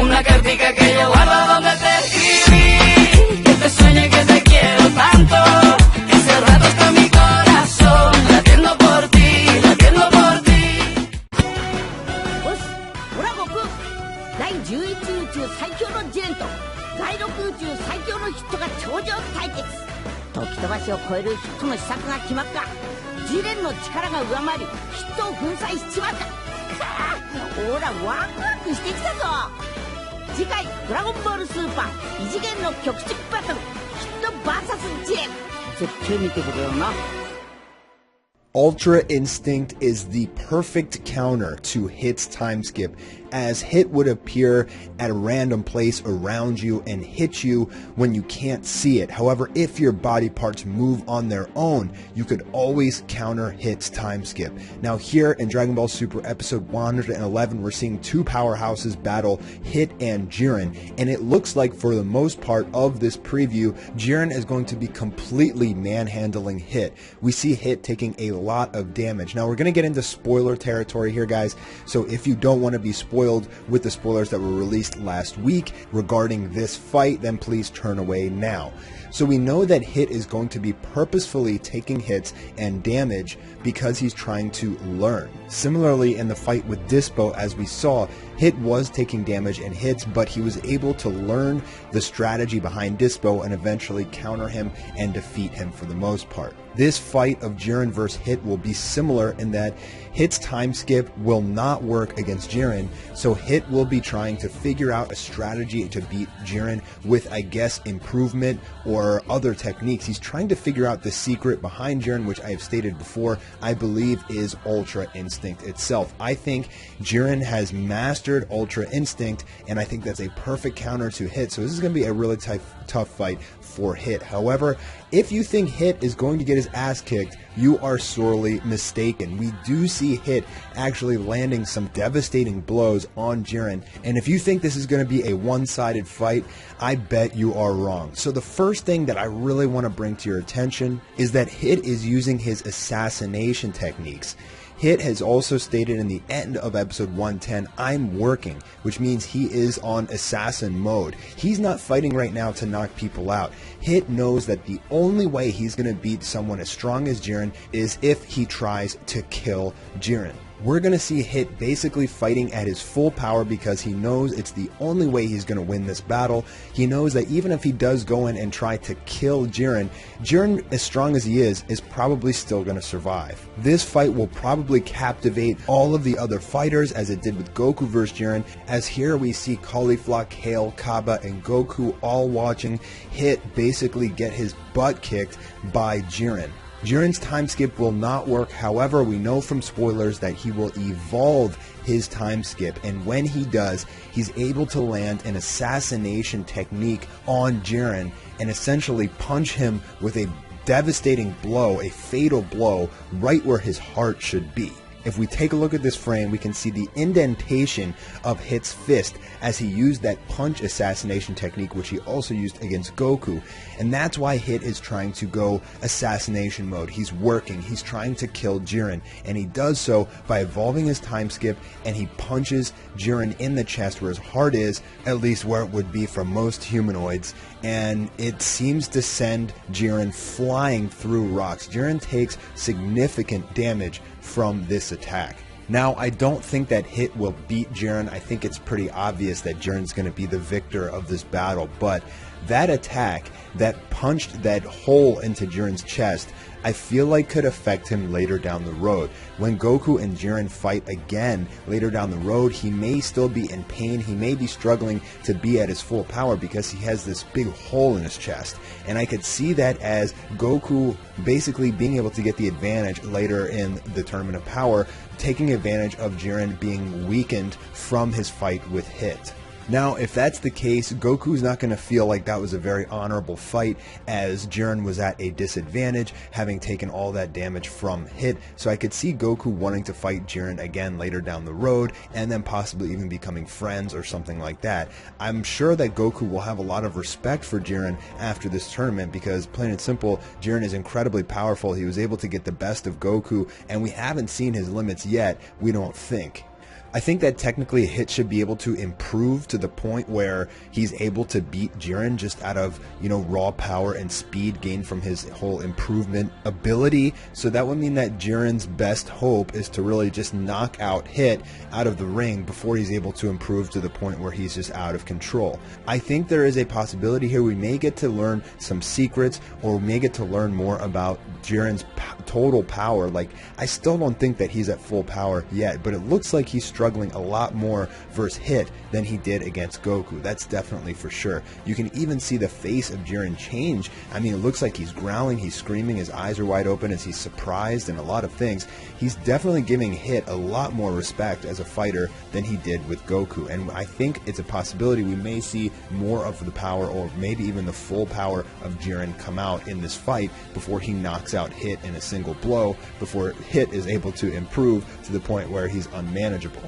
Una cartica que yo guardo donde te escribí, que te sueñe que te quiero tanto, que hace rato está mi corazón latiendo por ti, latiendo por ti. よし、オラゴく第11宇宙最強のジレンと第6宇宙最強のヒットが頂上対決。時飛ばしを超えるヒットの秘策が決まった。ジレンの力が上回りヒットを粉砕しちまった。オラワクワクしてきたぞ。次回ドラゴンボールスーパー異次元の局地バトルヒット VS ジレン絶対見てくれよな。 Ultra Instinct is the perfect counter to Hit's time skip, as Hit would appear at a random place around you and hit you when you can't see it. However, if your body parts move on their own, you could always counter Hit's time skip. Now here in Dragon Ball Super episode 111, we're seeing two powerhouses battle, Hit and Jiren, and it looks like for the most part of this preview, Jiren is going to be completely manhandling Hit. We see Hit taking a lot of damage. Now we're going to get into spoiler territory here, guys, so if you don't want to be spoiled with the spoilers that were released last week regarding this fight, then please turn away now. So we know that Hit is going to be purposefully taking hits and damage because he's trying to learn. Similarly, in the fight with Dispo, as we saw, Hit was taking damage and hits, but he was able to learn the strategy behind Dispo and eventually counter him and defeat him for the most part. This fight of Jiren vs. Hit will be similar in that Hit's time skip will not work against Jiren, so Hit will be trying to figure out a strategy to beat Jiren with, I guess, improvement or other techniques. He's trying to figure out the secret behind Jiren, which I have stated before, I believe is Ultra Instinct itself. I think Jiren has mastered Ultra Instinct, and I think that's a perfect counter to Hit, so this is going to be a really tough fight for Hit. However, if you think Hit is going to get his ass kicked, you are sorely mistaken. We do see Hit actually landing some devastating blows on Jiren, and if you think this is going to be a one-sided fight, I bet you are wrong. So the first thing that I really want to bring to your attention is that Hit is using his assassination techniques. Hit has also stated in the end of episode 110, I'm working, which means he is on assassin mode. He's not fighting right now to knock people out. Hit knows that the only way he's going to beat someone as strong as Jiren is if he tries to kill Jiren. We're going to see Hit basically fighting at his full power because he knows it's the only way he's going to win this battle. He knows that even if he does go in and try to kill Jiren, Jiren, as strong as he is probably still going to survive. This fight will probably captivate all of the other fighters as it did with Goku vs. Jiren, as here we see Caulifla, Kale, Kaba, and Goku all watching Hit basically get his butt kicked by Jiren. Jiren's time skip will not work, however we know from spoilers that he will evolve his time skip, and when he does, he's able to land an assassination technique on Jiren and essentially punch him with a devastating blow, a fatal blow, right where his heart should be. If we take a look at this frame, we can see the indentation of Hit's fist as he used that punch assassination technique, which he also used against Goku. And that's why Hit is trying to go assassination mode. He's working, he's trying to kill Jiren, and he does so by evolving his time skip, and he punches Jiren in the chest where his heart is, at least where it would be for most humanoids, and it seems to send Jiren flying through rocks. Jiren takes significant damage from this attack. Now, I don't think that Hit will beat Jiren. I think it's pretty obvious that Jiren's going to be the victor of this battle, but that attack that punched that hole into Jiren's chest, I feel like could affect him later down the road. When Goku and Jiren fight again later down the road, he may still be in pain, he may be struggling to be at his full power because he has this big hole in his chest. And I could see that as Goku basically being able to get the advantage later in the Tournament of Power, taking advantage of Jiren being weakened from his fight with Hit. Now, if that's the case, Goku's not going to feel like that was a very honorable fight, as Jiren was at a disadvantage, having taken all that damage from Hit, so I could see Goku wanting to fight Jiren again later down the road, and then possibly even becoming friends or something like that. I'm sure that Goku will have a lot of respect for Jiren after this tournament, because plain and simple, Jiren is incredibly powerful. He was able to get the best of Goku, and we haven't seen his limits yet, we don't think. I think that technically Hit should be able to improve to the point where he's able to beat Jiren just out of, you know, raw power and speed gained from his whole improvement ability. So that would mean that Jiren's best hope is to really just knock out Hit out of the ring before he's able to improve to the point where he's just out of control. I think there is a possibility here we may get to learn some secrets, or we may get to learn more about Jiren's total power. Like, I still don't think that he's at full power yet, but it looks like he's struggling a lot more versus Hit than he did against Goku. That's definitely for sure. You can even see the face of Jiren change. I mean, it looks like he's growling, he's screaming, his eyes are wide open as he's surprised, and a lot of things. He's definitely giving Hit a lot more respect as a fighter than he did with Goku, and I think it's a possibility we may see more of the power, or maybe even the full power of Jiren come out in this fight before he knocks out Hit in a single blow, before Hit is able to improve to the point where he's unmanageable.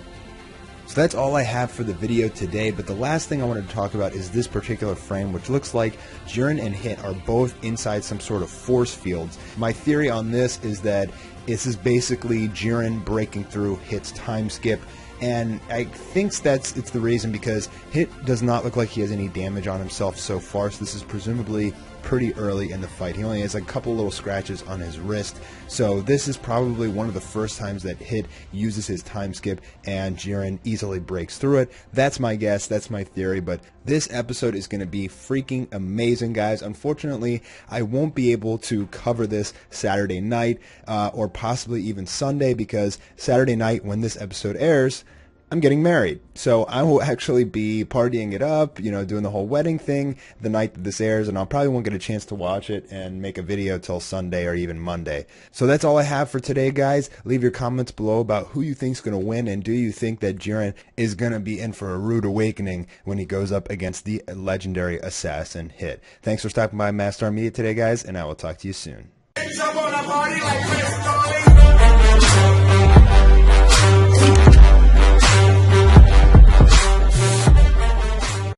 So that's all I have for the video today, but the last thing I wanted to talk about is this particular frame, which looks like Jiren and Hit are both inside some sort of force fields. My theory on this is that this is basically Jiren breaking through Hit's time skip, and I think it's the reason, because Hit does not look like he has any damage on himself so far, so this is presumably pretty early in the fight. He only has a couple little scratches on his wrist, so this is probably one of the first times that Hit uses his time skip and Jiren easily breaks through it. That's my guess, that's my theory, but this episode is going to be freaking amazing, guys. Unfortunately, I won't be able to cover this Saturday night, or possibly even Sunday, because Saturday night when this episode airs, I'm getting married. So I will actually be partying it up, you know, doing the whole wedding thing the night that this airs, and I probably won't get a chance to watch it and make a video till Sunday or even Monday. So that's all I have for today, guys. Leave your comments below about who you think's going to win, and do you think that Jiren is going to be in for a rude awakening when he goes up against the legendary assassin Hit. Thanks for stopping by Master Media today, guys, and I will talk to you soon.